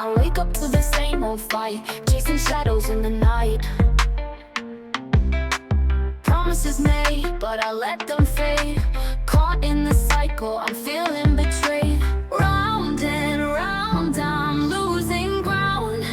I wake up to the same old fight, chasing shadows in the night. Promises made, but I let them fade. Caught in the cycle, I'm feeling betrayed. Round and round, I'm losing ground.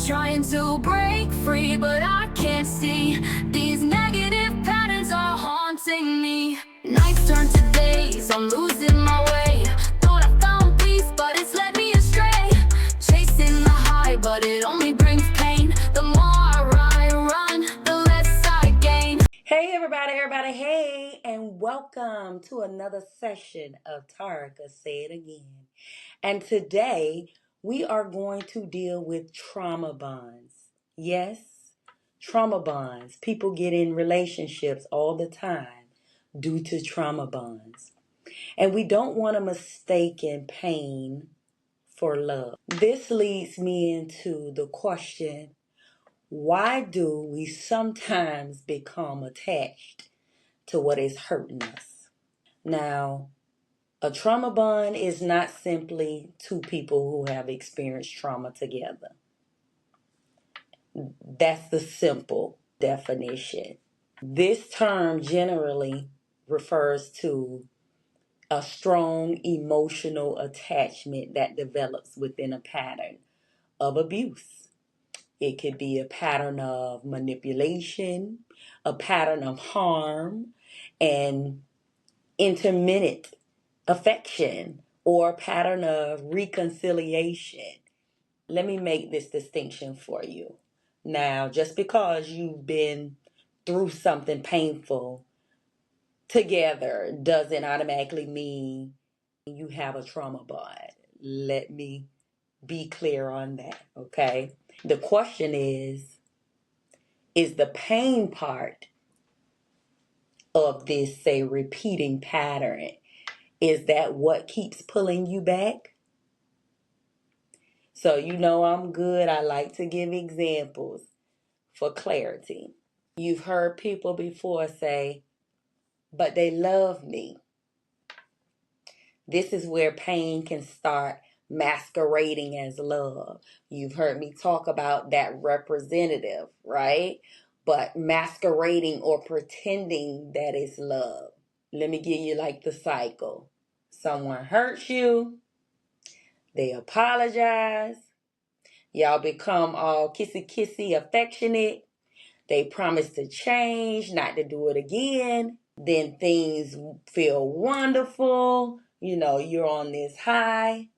Trying to break free, but I can't see. These negative patterns are haunting me. Nights turn to days, I'm losing my way. Thought I found peace, but it's led me astray. Chasing the high, but it only brings pain. The more I run, the less I gain. Hey everybody, hey, and welcome to another session of Taureca, Say It Again. And today we are going to deal with trauma bonds. Yes, trauma bonds. People get in relationships all the time due to trauma bonds. And we don't want to mistake pain for love. This leads me into the question, why do we sometimes become attached to what is hurting us? Now, a trauma bond is not simply two people who have experienced trauma together. That's the simple definition. This term generally refers to a strong emotional attachment that develops within a pattern of abuse. It could be a pattern of manipulation, a pattern of harm, and intermittent affection, or a pattern of reconciliation. Let me make this distinction for you. Now, just because you've been through something painful together doesn't automatically mean you have a trauma bond. Let me be clear on that, okay? The question is the pain part of this, say, repeating pattern, is that what keeps pulling you back? So you know I'm good. I like to give examples for clarity. You've heard people before say, but they love me. This is where pain can start masquerading as love. You've heard me talk about that representative, right? But masquerading or pretending that it's love. Let me give you like the cycle. Someone hurts you, they apologize, y'all become all kissy affectionate, they promise to change, not to do it again, then things feel wonderful, you're on this high,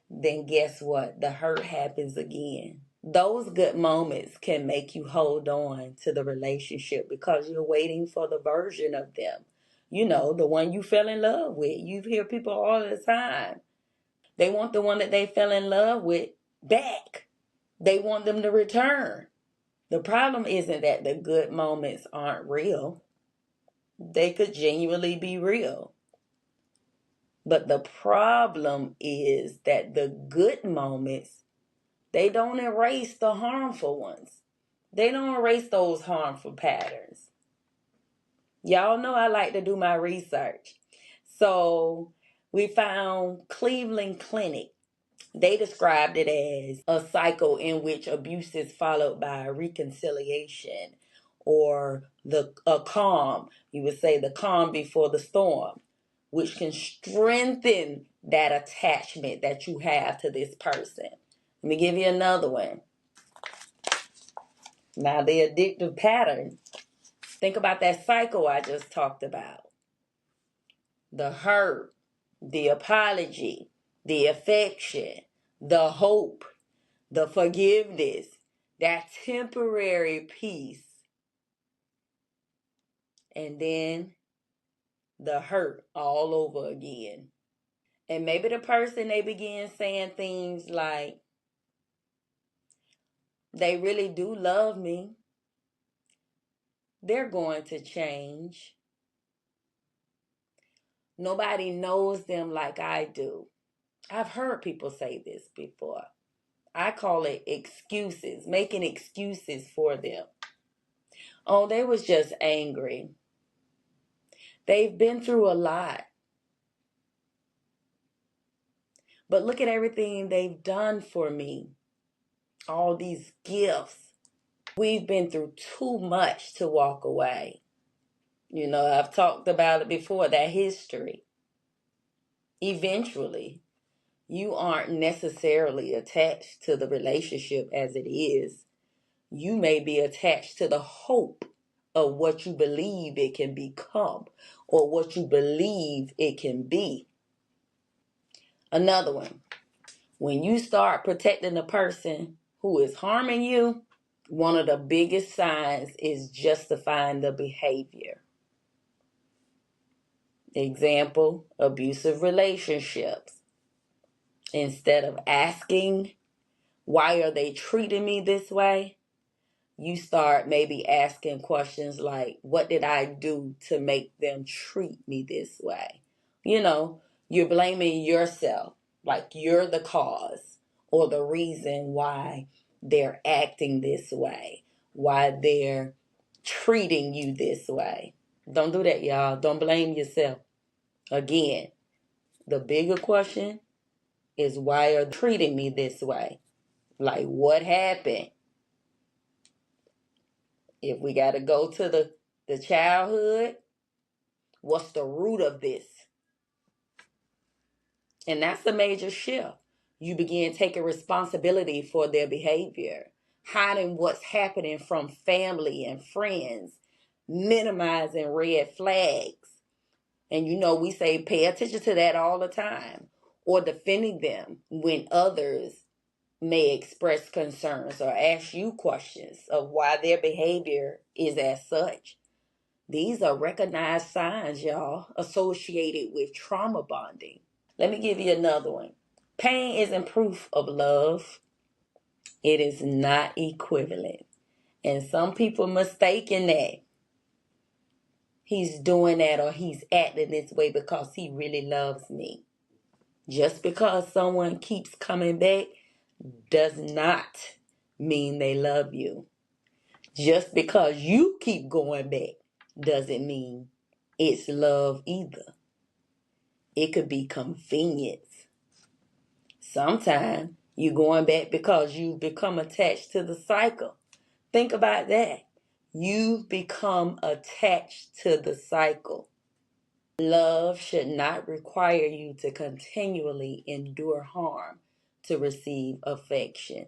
then guess what? The hurt happens again. Those good moments can make you hold on to the relationship because you're waiting for the version of them. The one you fell in love with. You hear people all the time. They want the one that they fell in love with back. They want them to return. The problem isn't that the good moments aren't real. They could genuinely be real. But the problem is that the good moments, they don't erase the harmful ones. They don't erase those harmful patterns. Y'all know I like to do my research. So we found Cleveland Clinic. They described it as a cycle in which abuse is followed by reconciliation, or a calm. You would say the calm before the storm, which can strengthen that attachment that you have to this person. Let me give you another one. Now, the addictive pattern. Think about that cycle I just talked about. The hurt, the apology, the affection, the hope, the forgiveness, that temporary peace, and then the hurt all over again. And maybe the person, they begin saying things like, they really do love me. They're going to change. Nobody knows them like I do. I've heard people say this before. I call it excuses, making excuses for them. Oh, they was just angry. They've been through a lot. But look at everything they've done for me. All these gifts. We've been through too much to walk away. I've talked about it before, that history. Eventually, you aren't necessarily attached to the relationship as it is. You may be attached to the hope of what you believe it can become or what you believe it can be. Another one, when you start protecting the person who is harming you, one of the biggest signs is justifying the behavior. Example, abusive relationships. Instead of asking, why are they treating me this way? You start maybe asking questions like, what did I do to make them treat me this way? You're blaming yourself, like you're the cause or the reason why they're acting this way, why they're treating you this way. Don't do that, y'all. Don't blame yourself. Again, the bigger question is, why are they treating me this way? Like, what happened? If we got to go to the childhood, what's the root of this? And that's a major shift. You begin taking responsibility for their behavior, hiding what's happening from family and friends, minimizing red flags. And we say pay attention to that all the time, or defending them when others may express concerns or ask you questions of why their behavior is as such. These are recognized signs, y'all, associated with trauma bonding. Let me give you another one. Pain isn't proof of love. It is not equivalent. And some people mistaken that. He's doing that or he's acting this way because he really loves me. Just because someone keeps coming back does not mean they love you. Just because you keep going back doesn't mean it's love either. It could be convenience. Sometimes you're going back because you've become attached to the cycle. Think about that. You've become attached to the cycle. Love should not require you to continually endure harm to receive affection.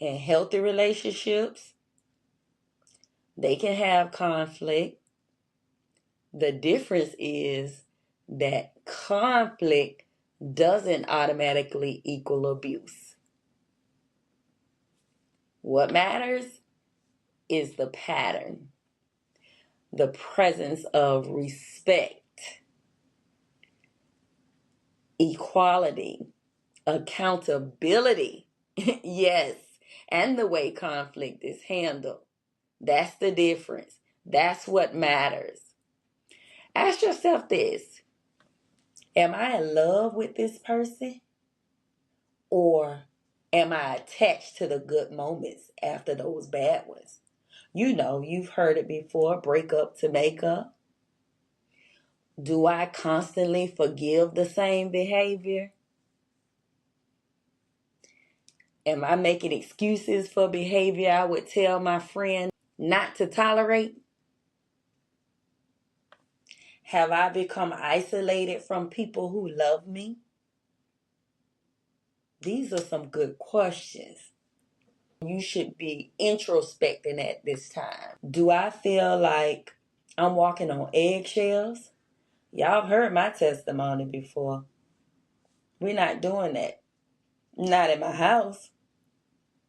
And healthy relationships, they can have conflict. The difference is that conflict doesn't automatically equal abuse. What matters is the pattern, the presence of respect, equality, accountability, yes, and the way conflict is handled. That's the difference. That's what matters. Ask yourself this: am I in love with this person? Or am I attached to the good moments after those bad ones? You've heard it before, break up to make up. Do I constantly forgive the same behavior? Am I making excuses for behavior I would tell my friend not to tolerate? Have I become isolated from people who love me? These are some good questions. You should be introspecting at this time. Do I feel like I'm walking on eggshells? Y'all have heard my testimony before. We're not doing that. Not in my house.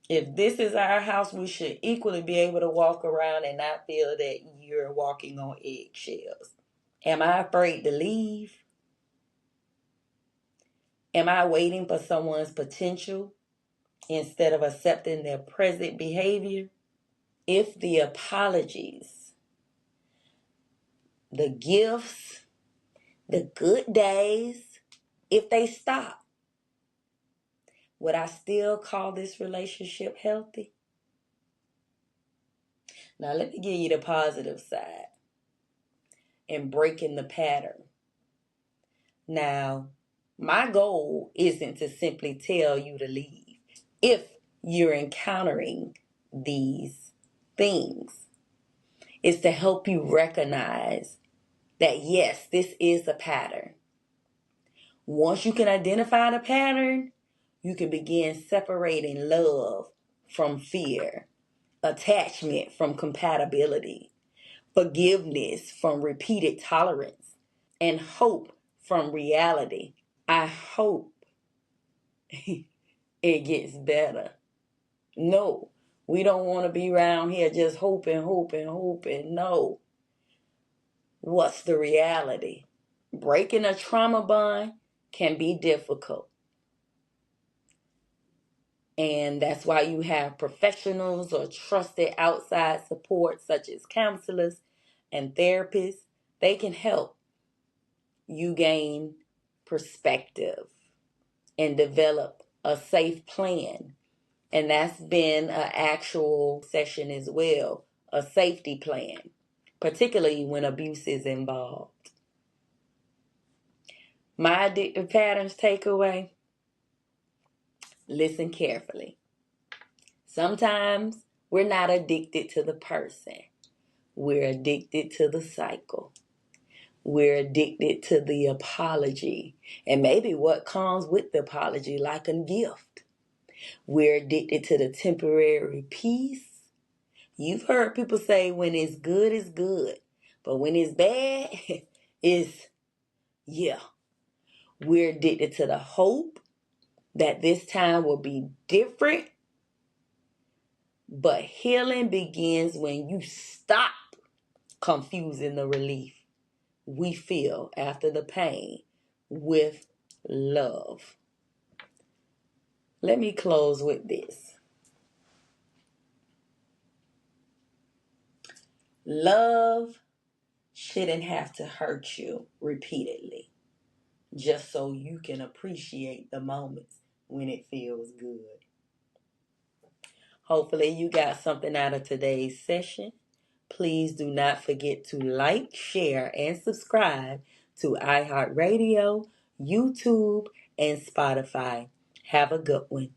If this is our house, we should equally be able to walk around and not feel that you're walking on eggshells. Am I afraid to leave? Am I waiting for someone's potential instead of accepting their present behavior? If the apologies, the gifts, the good days, if they stop, would I still call this relationship healthy? Now let me give you the positive side. and breaking the pattern. Now, my goal isn't to simply tell you to leave if you're encountering these things. It's to help you recognize that yes, this is a pattern. Once you can identify the pattern, you can begin separating love from fear, attachment from compatibility, forgiveness from repeated tolerance, and hope from reality. I hope it gets better. No, we don't want to be around here just hoping. No. What's the reality? Breaking a trauma bond can be difficult. And that's why you have professionals or trusted outside support such as counselors and therapists. They can help you gain perspective and develop a safe plan. And that's been an actual session as well, a safety plan, particularly when abuse is involved. My addictive patterns takeaway: listen carefully. Sometimes we're not addicted to the person. We're addicted to the cycle. We're addicted to the apology and maybe what comes with the apology, like a gift. We're addicted to the temporary peace. You've heard people say when it's good, it's good. But when it's bad, it's, yeah. We're addicted to the hope that this time will be different. But healing begins when you stop confusing the relief we feel after the pain with love. Let me close with this. Love shouldn't have to hurt you repeatedly just so you can appreciate the moments when it feels good. Hopefully you got something out of today's session. Please do not forget to like, share, and subscribe to iHeartRadio, YouTube, and Spotify. Have a good one.